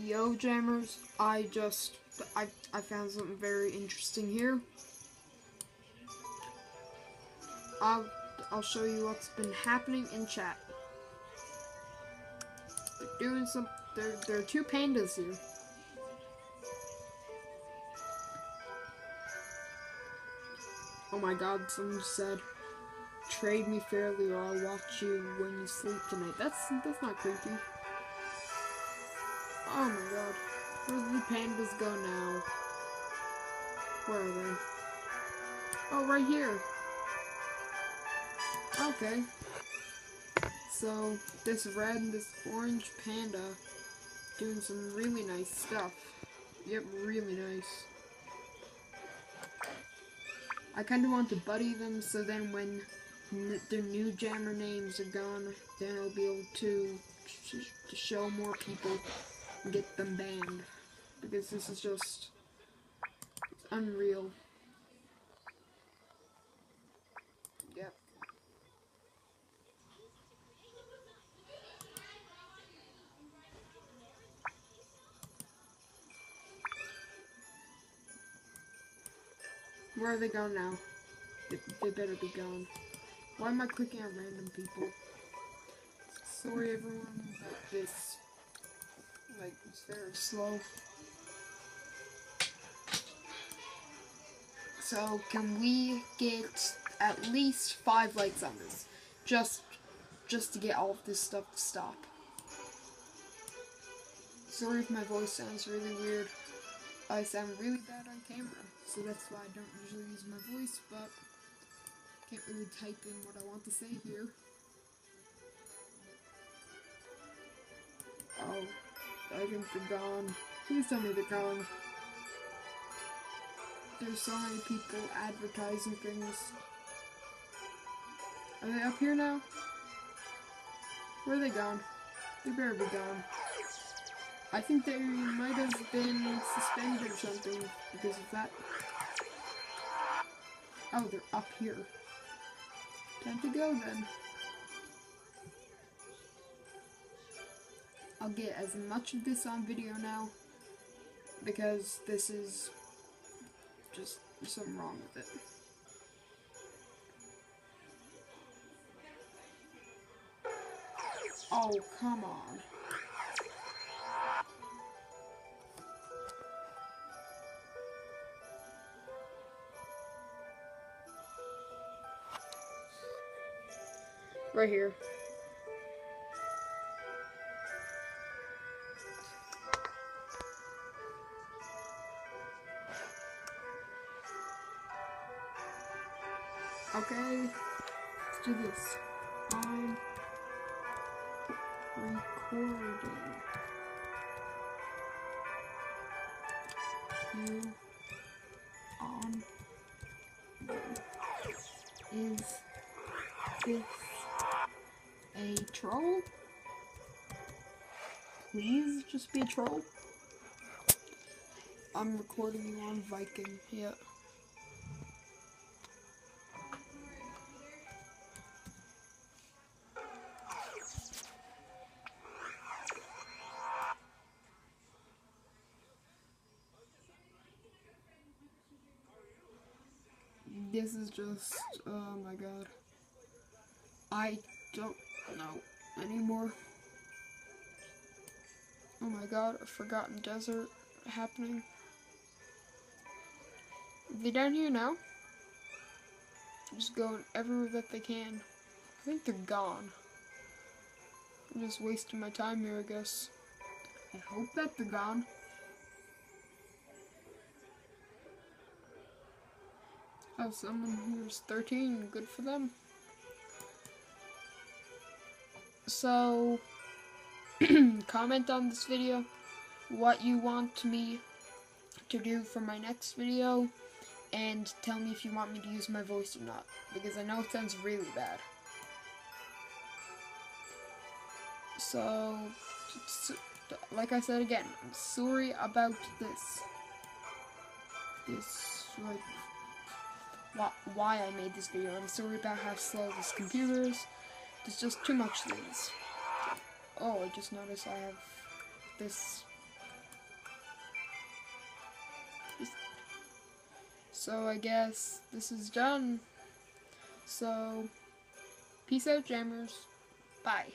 Yo, Jammers, I found something very interesting here. I'll show you what's been happening in chat. They're doing there are two pandas here. Oh my god, someone said, trade me fairly or I'll watch you when you sleep tonight. That's not creepy. Oh my god. Where did the pandas go now? Where are they? Oh, right here. Okay. So, this red and this orange panda doing some really nice stuff. Yep, really nice. I kind of want to buddy them so then when their new jammer names are gone, then I'll be able to show more people and get them banned. Because this is just unreal. Yep. Where are they gone now? They better be gone. Why am I clicking on random people? Sorry everyone, but this, it's very slow. So, can we get at least 5 likes on this? Just to get all of this stuff to stop. Sorry if my voice sounds really weird. I sound really bad on camera, so that's why I don't usually use my voice, but can't really type in what I want to say here. Oh, I think they're gone. Please tell me they're gone. There's so many people advertising things. Are they up here now? Where are they gone? They better be gone. I think they might have been suspended or something because of that. Oh, they're up here. Time to go then. I'll get as much of this on video now because this is just, there's something wrong with it. Oh, come on. Right here. Okay, let's do this. I'm recording. You on. Is this a troll? Please just be a troll. I'm recording you on Viking. Yeah. This is just, oh my god. I don't know anymore. Oh my god, a forgotten desert happening. Are they down here now? Just going everywhere that they can. I think they're gone. I'm just wasting my time here, I guess. I hope that they're gone. Oh, someone who's 13, good for them. So, comment on this video what you want me to do for my next video, and tell me if you want me to use my voice or not, because I know it sounds really bad. So, like I said again, I'm sorry about this. Why I made this video. I'm sorry about how slow this computer is. There's just too much things. Oh, I just noticed I have this So I guess this is done. So, peace out, jammers. Bye.